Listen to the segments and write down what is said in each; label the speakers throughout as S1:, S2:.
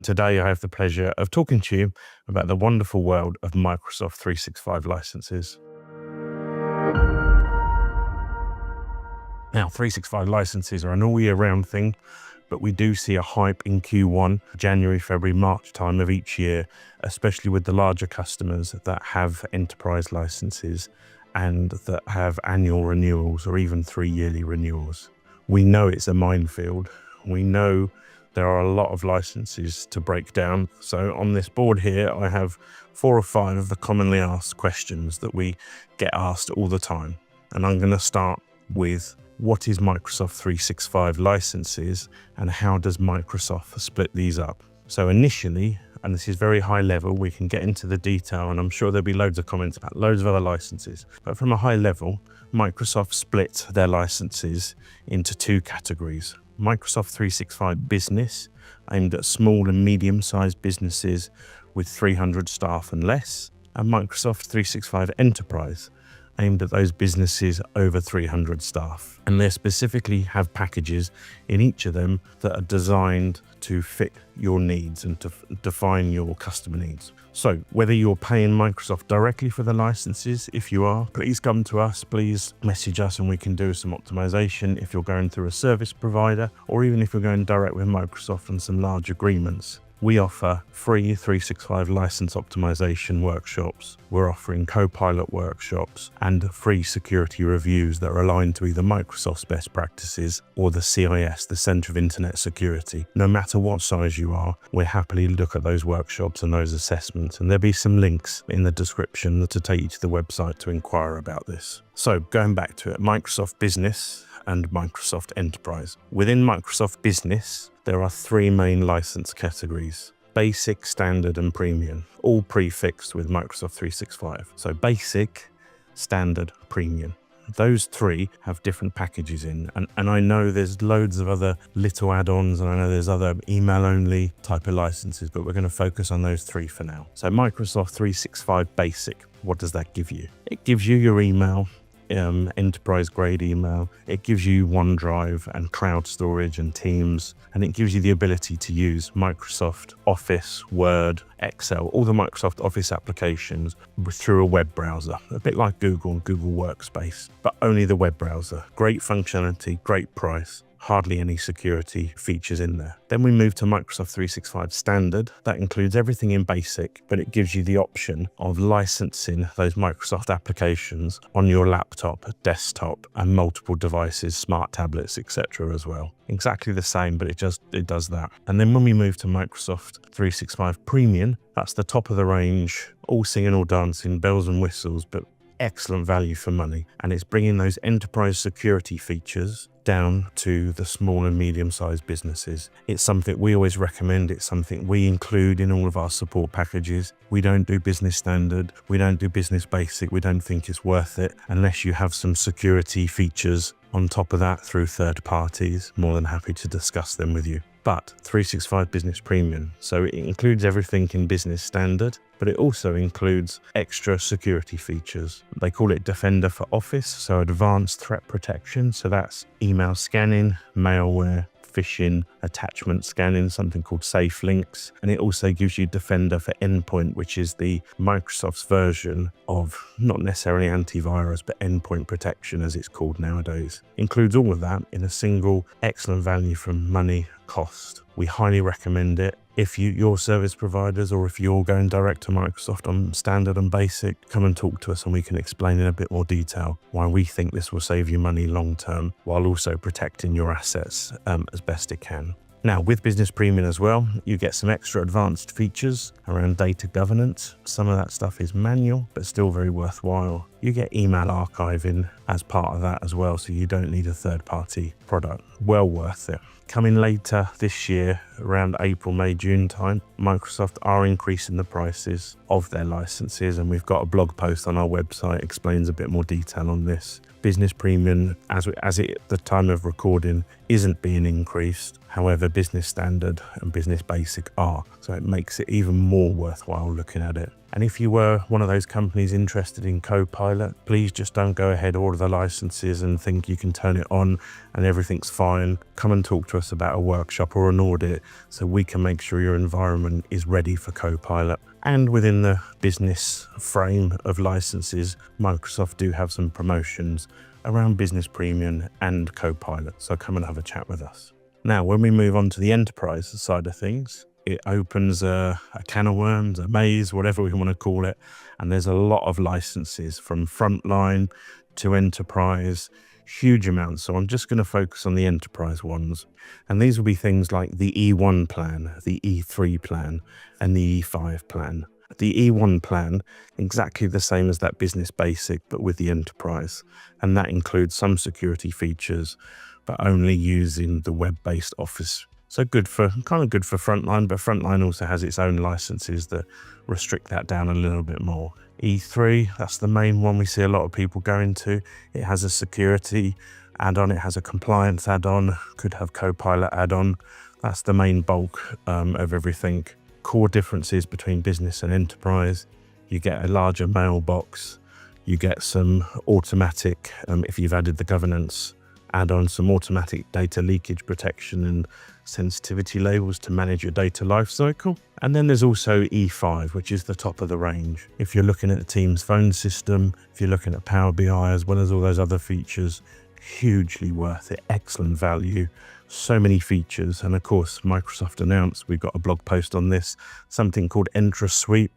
S1: Today, I have the pleasure of talking to you about the wonderful world of Microsoft 365 licenses. Now, 365 licenses are an all-year-round thing, but we do see a hype in Q1, January, February, March time of each year, especially with the larger customers that have enterprise licenses and that have annual renewals or even 3-yearly renewals. We know it's a minefield. We know there are a lot of licenses to break down. So on this board here, I have 4 or 5 of the commonly asked questions that we get asked all the time. And I'm going to start with, what is Microsoft 365 licenses and how does Microsoft split these up? So initially, and this is very high level, we can get into the detail and I'm sure there'll be loads of comments about loads of other licenses. But from a high level, Microsoft split their licenses into 2 categories. Microsoft 365 Business, aimed at small and medium-sized businesses with 300 staff and less, and Microsoft 365 Enterprise, aimed at those businesses over 300 staff. And they specifically have packages in each of them that are designed to fit your needs and to define your customer needs. So whether you're paying Microsoft directly for the licenses, if you are, please come to us, please message us and we can do some optimization if you're going through a service provider, or even if you're going direct with Microsoft on some large agreements. We offer free 365 license optimization workshops. We're offering co-pilot workshops and free security reviews that are aligned to either Microsoft's best practices or the CIS, the Center of Internet Security. No matter what size you are, we'll happily look at those workshops and those assessments. And there'll be some links in the description to take you to the website to inquire about this. So going back to it, Microsoft Business and Microsoft Enterprise. Within Microsoft Business, there are 3 main license categories: Basic, Standard, and Premium, all prefixed with Microsoft 365. So Basic, Standard, Premium. Those 3 have different packages in, and I know there's loads of other little add-ons, and I know there's other email-only type of licenses, but we're going to focus on those 3 for now. So Microsoft 365 Basic, what does that give you? It gives you your email, enterprise grade email. It gives you OneDrive and cloud storage and Teams, and it gives you the ability to use Microsoft Office, Word, Excel, all the Microsoft Office applications through a web browser, a bit like Google and Google Workspace, but only the web browser. Great functionality, great price. Hardly any security features in there. Then we move to Microsoft 365 Standard. That includes everything in Basic, but it gives you the option of licensing those Microsoft applications on your laptop, desktop, and multiple devices, smart tablets, etc. as well. Exactly the same, but it does that. And then when we move to Microsoft 365 Premium, that's the top of the range, all singing, all dancing, bells and whistles, but excellent value for money. And it's bringing those enterprise security features down to the small and medium-sized businesses. It's something we always recommend. It's something we include in all of our support packages. We don't do business standard. We don't do business basic. We don't think it's worth it unless you have some security features on top of that through third parties. More than happy to discuss them with you. But 365 Business Premium, so it includes everything in business standard, but it also includes extra security features. They call it Defender for Office, so advanced threat protection. So that's email scanning, malware, phishing, attachment scanning, something called Safe Links. And it also gives you Defender for Endpoint, which is the Microsoft's version of not necessarily antivirus, but endpoint protection as it's called nowadays. Includes all of that in a single excellent value from money cost. We highly recommend it. If your service providers, or if you're going direct to Microsoft on Standard and Basic, come and talk to us and we can explain in a bit more detail why we think this will save you money long term while also protecting your assets as best it can. Now, with Business Premium as well, you get some extra advanced features around data governance. Some of that stuff is manual, but still very worthwhile. You get email archiving as part of that as well, so you don't need a third-party product. Well worth it. Coming later this year, around April, May, June time, Microsoft are increasing the prices of their licenses, and we've got a blog post on our website explains a bit more detail on this. Business Premium, as it at the time of recording, isn't being increased. However, Business Standard and Business Basic are, so it makes it even more worthwhile looking at it. And if you were one of those companies interested in Copilot, please just don't go ahead, order the licenses and think you can turn it on and everything's fine. Come and talk to us about a workshop or an audit so we can make sure your environment is ready for Copilot. And within the business frame of licenses, Microsoft do have some promotions around Business Premium and Copilot. So come and have a chat with us. Now, when we move on to the enterprise side of things, it opens a can of worms, a maze, whatever we want to call it. And there's a lot of licenses from frontline to enterprise, huge amounts. So I'm just going to focus on the enterprise ones. And these will be things like the E1 plan, the E3 plan, and the E5 plan. The E1 plan, exactly the same as that business basic, but with the enterprise. And that includes some security features, but only using the web-based Office. So good for frontline, but frontline also has its own licenses that restrict that down a little bit more. E3, that's the main one we see a lot of people going to. It has a security add-on, it has a compliance add-on, could have Copilot add-on. That's the main bulk of everything. Core differences between business and enterprise. You get a larger mailbox, you get some automatic, if you've added the governance add-on, some automatic data leakage protection and sensitivity labels to manage your data lifecycle. And then there's also E5, which is the top of the range. If you're looking at the Teams phone system, if you're looking at Power BI, as well as all those other features, hugely worth it, excellent value, so many features. And of course, Microsoft announced, we've got a blog post on this, something called Entra Suite.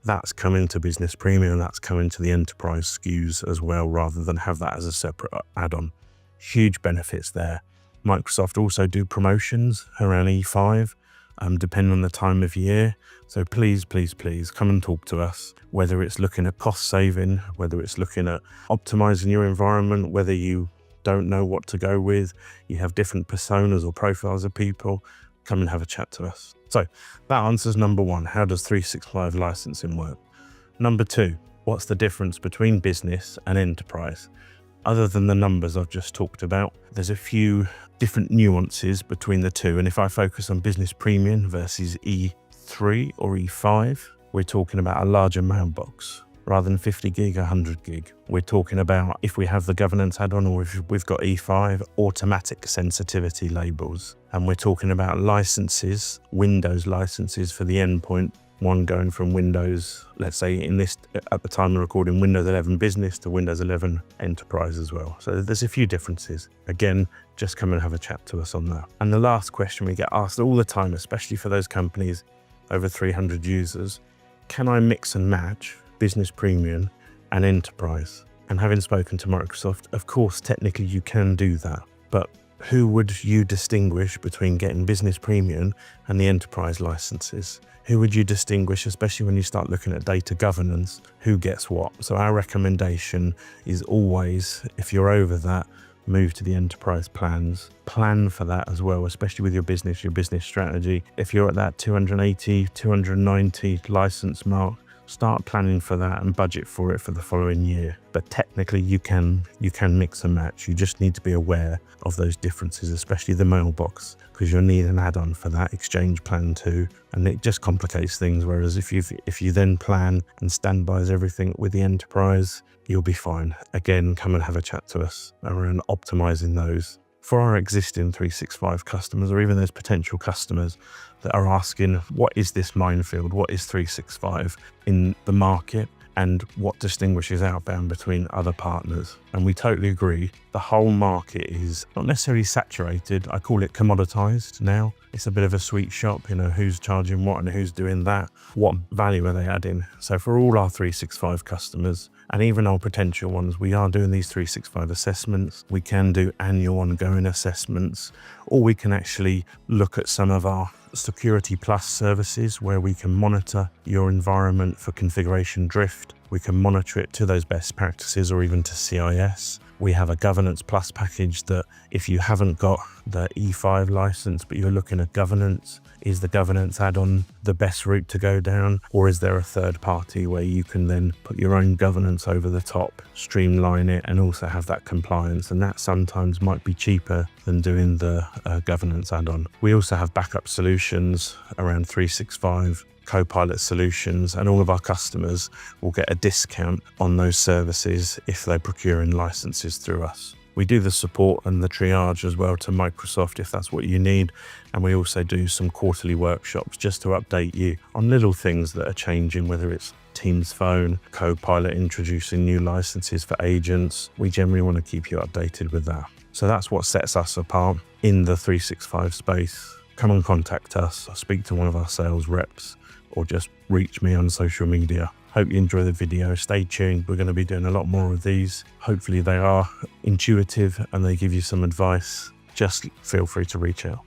S1: That's coming to Business Premium, that's coming to the enterprise SKUs as well, rather than have that as a separate add-on. Huge benefits there. Microsoft also do promotions around E5, depending on the time of year. So please, please, please come and talk to us, whether it's looking at cost saving, whether it's looking at optimizing your environment, whether you don't know what to go with, you have different personas or profiles of people, come and have a chat to us. So that answers number one, how does 365 licensing work? Number two, what's the difference between business and enterprise? Other than the numbers I've just talked about, there's a few different nuances between the two. And if I focus on Business Premium versus E3 or E5, we're talking about a larger mailbox. Rather than 50 gig, 100 gig. We're talking about, if we have the governance add-on or if we've got E5, automatic sensitivity labels. And we're talking about licenses, Windows licenses for the endpoint, one going from Windows, let's say at the time of recording, Windows 11 Business to Windows 11 Enterprise as well. So there's a few differences. Again, just come and have a chat to us on that. And the last question we get asked all the time, especially for those companies over 300 users, can I mix and match Business Premium and Enterprise? And having spoken to Microsoft, of course, technically you can do that, but who would you distinguish between getting Business Premium and the enterprise licenses? Who would you distinguish, especially when you start looking at data governance, who gets what? So our recommendation is always, if you're over that, move to the enterprise plans. Plan for that as well, especially with your business strategy. If you're at that 280, 290 license mark, start planning for that and budget for it for the following year. But technically you can mix and match. You just need to be aware of those differences, especially the mailbox, because you'll need an add-on for that Exchange plan too. And it just complicates things. Whereas if you then plan and standbys everything with the enterprise, you'll be fine. Again, come and have a chat to us around optimizing those. For our existing 365 customers, or even those potential customers that are asking, what is this minefield? What is 365 in the market? And what distinguishes Outbound between other partners? And we totally agree. The whole market is not necessarily saturated. I call it commoditized now. It's a bit of a sweet shop, who's charging what and who's doing that. What value are they adding? So for all our 365 customers, and even our potential ones, we are doing these 365 assessments. We can do annual ongoing assessments, or we can actually look at some of our Security Plus services where we can monitor your environment for configuration drift. We can monitor it to those best practices or even to CIS. We have a Governance Plus package that if you haven't got the E5 license, but you're looking at governance, is the governance add-on the best route to go down? Or is there a third party where you can then put your own governance over the top, streamline it, and also have that compliance? And that sometimes might be cheaper than doing the governance add-on. We also have backup solutions around 365, Copilot solutions, and all of our customers will get a discount on those services if they procure in licenses through us. We do the support and the triage as well to Microsoft if that's what you need. And we also do some quarterly workshops just to update you on little things that are changing, whether it's Teams Phone, Copilot introducing new licenses for agents. We generally want to keep you updated with that. So that's what sets us apart in the 365 space. Come and contact us, or speak to one of our sales reps, or just reach me on social media. Hope you enjoy the video. Stay tuned. We're going to be doing a lot more of these. Hopefully they are intuitive and they give you some advice. Just feel free to reach out.